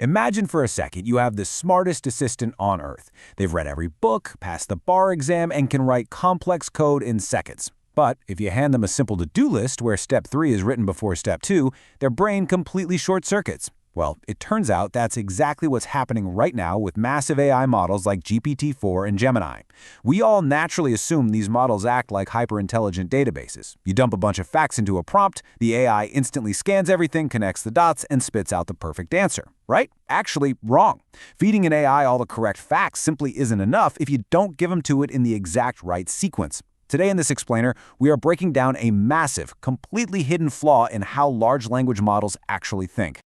Imagine for a second you have the smartest assistant on Earth. They've read every book, passed the bar exam, and can write complex code in seconds. But if you hand them a simple to-do list where step 3 is written before step 2, their brain completely short-circuits. Well, it turns out that's exactly what's happening right now with massive AI models like GPT-4 and Gemini. We all naturally assume these models act like hyper-intelligent databases. You dump a bunch of facts into a prompt, the AI instantly scans everything, connects the dots, and spits out the perfect answer. Right? Actually, wrong. Feeding an AI all the correct facts simply isn't enough if you don't give them to it in the exact right sequence. Today in this explainer, we are breaking down a massive, completely hidden flaw in how large language models actually think.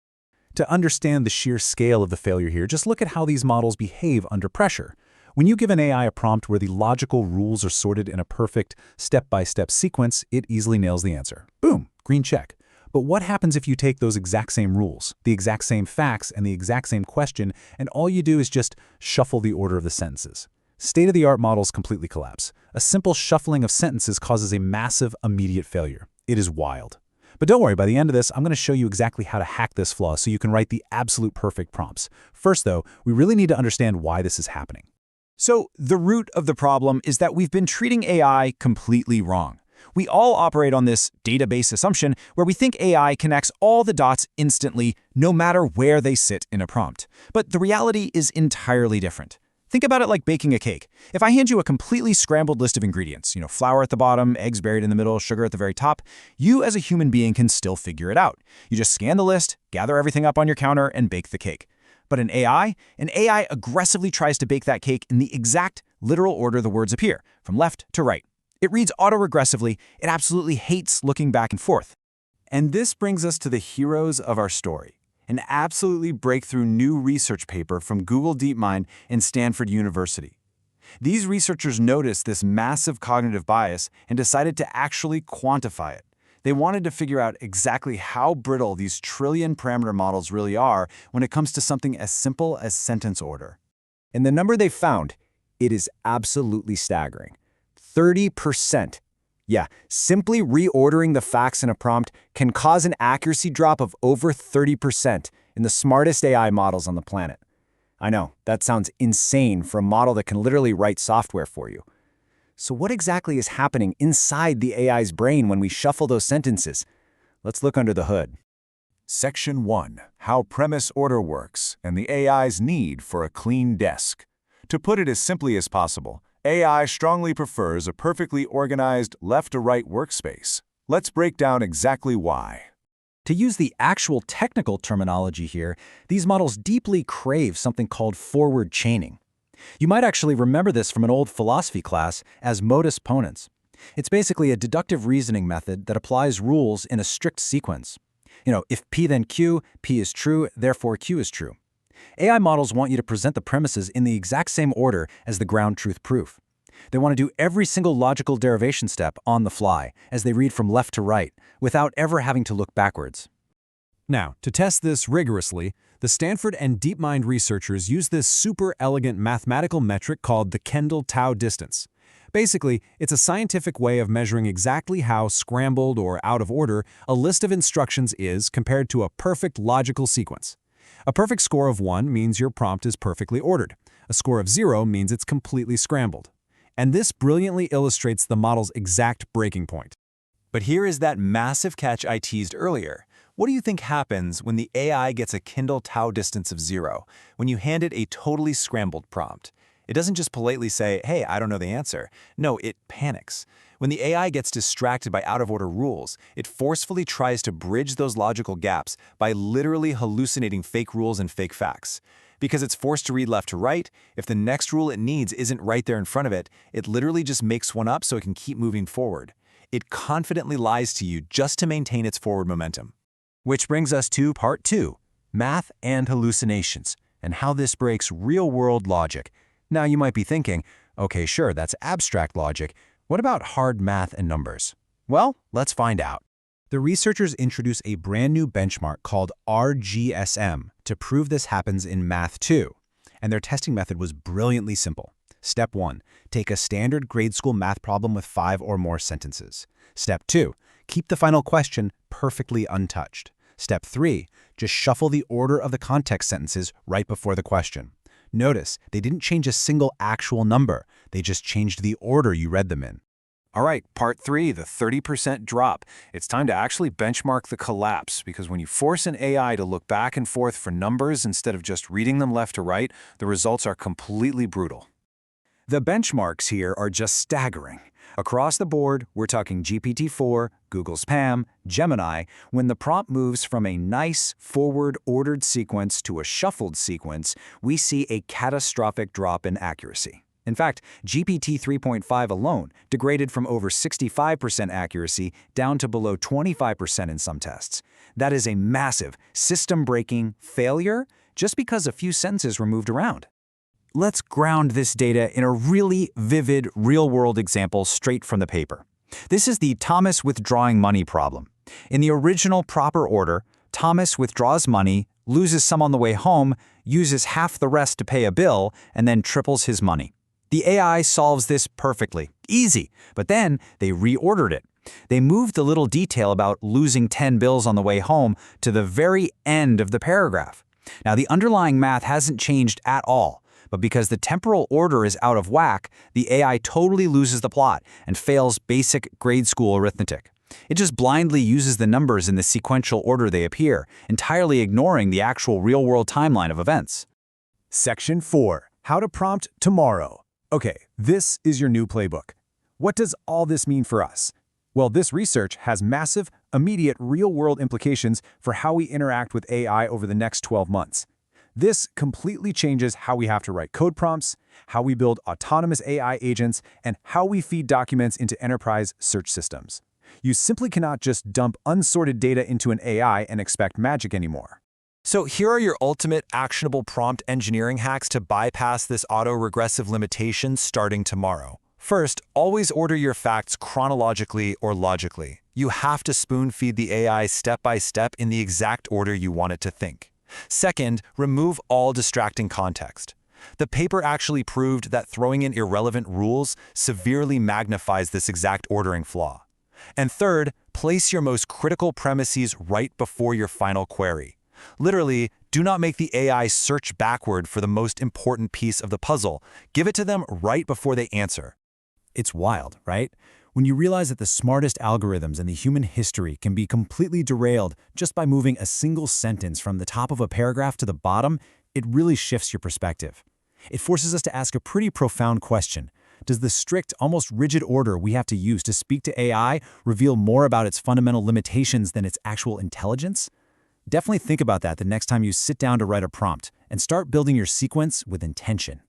To understand the sheer scale of the failure here, just look at how these models behave under pressure. When you give an AI a prompt where the logical rules are sorted in a perfect, step-by-step sequence, it easily nails the answer. Boom, green check. But what happens if you take those exact same rules, the exact same facts, and the exact same question, and all you do is just shuffle the order of the sentences? State-of-the-art models completely collapse. A simple shuffling of sentences causes a massive, immediate failure. It is wild. But don't worry, by the end of this, I'm going to show you exactly how to hack this flaw so you can write the absolute perfect prompts. First, though, we really need to understand why this is happening. So, the root of the problem is that we've been treating AI completely wrong. We all operate on this database assumption where we think AI connects all the dots instantly, no matter where they sit in a prompt. But the reality is entirely different. Think about it like baking a cake. If I hand you a completely scrambled list of ingredients, flour at the bottom, eggs buried in the middle, sugar at the very top, you as a human being can still figure it out. You just scan the list, gather everything up on your counter, and bake the cake. But an AI aggressively tries to bake that cake in the exact, literal order the words appear, from left to right. It reads autoregressively. It absolutely hates looking back and forth. And this brings us to the heroes of our story. An absolutely breakthrough new research paper from Google DeepMind and Stanford University. These researchers noticed this massive cognitive bias and decided to actually quantify it. They wanted to figure out exactly how brittle these trillion-parameter models really are when it comes to something as simple as sentence order. And the number they found, it is absolutely staggering. 30%. Yeah, simply reordering the facts in a prompt can cause an accuracy drop of over 30% in the smartest AI models on the planet. I know, that sounds insane for a model that can literally write software for you. So what exactly is happening inside the AI's brain when we shuffle those sentences? Let's look under the hood. Section 1. How premise order works and the AI's need for a clean desk. To put it as simply as possible, AI strongly prefers a perfectly organized left-to-right workspace. Let's break down exactly why. To use the actual technical terminology here, these models deeply crave something called forward chaining. You might actually remember this from an old philosophy class as modus ponens. It's basically a deductive reasoning method that applies rules in a strict sequence. If P then Q, P is true, therefore Q is true. AI models want you to present the premises in the exact same order as the ground truth proof. They want to do every single logical derivation step on the fly as they read from left to right, without ever having to look backwards. Now, to test this rigorously, the Stanford and DeepMind researchers use this super elegant mathematical metric called the Kendall-Tau distance. Basically, it's a scientific way of measuring exactly how scrambled or out of order a list of instructions is compared to a perfect logical sequence. A perfect score of 1 means your prompt is perfectly ordered. A score of 0 means it's completely scrambled. And this brilliantly illustrates the model's exact breaking point. But here is that massive catch I teased earlier. What do you think happens when the AI gets a Kendall-Tau distance of 0, when you hand it a totally scrambled prompt? It doesn't just politely say, hey, I don't know the answer. No, it panics. When the AI gets distracted by out-of-order rules, it forcefully tries to bridge those logical gaps by literally hallucinating fake rules and fake facts. Because it's forced to read left to right, if the next rule it needs isn't right there in front of it, it literally just makes one up so it can keep moving forward. It confidently lies to you just to maintain its forward momentum. Which brings us to part 2, math and hallucinations, and how this breaks real-world logic. Now you might be thinking, okay, sure, that's abstract logic. What about hard math and numbers? Well, let's find out. The researchers introduce a brand new benchmark called R-GSM to prove this happens in math too. And their testing method was brilliantly simple. Step 1, take a standard grade school math problem with 5 or more sentences. Step 2, keep the final question perfectly untouched. Step 3. Just shuffle the order of the context sentences right before the question. Notice, they didn't change a single actual number. They just changed the order you read them in. All right, part 3, the 30% drop. It's time to actually benchmark the collapse, because when you force an AI to look back and forth for numbers instead of just reading them left to right, the results are completely brutal. The benchmarks here are just staggering. Across the board, we're talking GPT-4, Google's PAM, Gemini. When the prompt moves from a nice, forward-ordered sequence to a shuffled sequence, we see a catastrophic drop in accuracy. In fact, GPT 3.5 alone degraded from over 65% accuracy down to below 25% in some tests. That is a massive, system-breaking failure just because a few sentences were moved around. Let's ground this data in a really vivid, real-world example straight from the paper. This is the Thomas withdrawing money problem. In the original proper order, Thomas withdraws money, loses some on the way home, uses half the rest to pay a bill, and then triples his money. The AI solves this perfectly. Easy. But then they reordered it. They moved the little detail about losing 10 bills on the way home to the very end of the paragraph. Now, the underlying math hasn't changed at all, but because the temporal order is out of whack, the AI totally loses the plot and fails basic grade school arithmetic. It just blindly uses the numbers in the sequential order they appear, entirely ignoring the actual real-world timeline of events. Section 4. How to prompt tomorrow. Okay, this is your new playbook. What does all this mean for us? Well, this research has massive, immediate, real-world implications for how we interact with AI over the next 12 months. This completely changes how we have to write code prompts, how we build autonomous AI agents, and how we feed documents into enterprise search systems. You simply cannot just dump unsorted data into an AI and expect magic anymore. So here are your ultimate actionable prompt engineering hacks to bypass this autoregressive limitation starting tomorrow. First, always order your facts chronologically or logically. You have to spoon-feed the AI step by step in the exact order you want it to think. Second, remove all distracting context. The paper actually proved that throwing in irrelevant rules severely magnifies this exact ordering flaw. And third, place your most critical premises right before your final query. Literally, do not make the AI search backward for the most important piece of the puzzle. Give it to them right before they answer. It's wild, right? When you realize that the smartest algorithms in the human history can be completely derailed just by moving a single sentence from the top of a paragraph to the bottom, it really shifts your perspective. It forces us to ask a pretty profound question. Does the strict, almost rigid order we have to use to speak to AI reveal more about its fundamental limitations than its actual intelligence? Definitely think about that the next time you sit down to write a prompt, and start building your sequence with intention.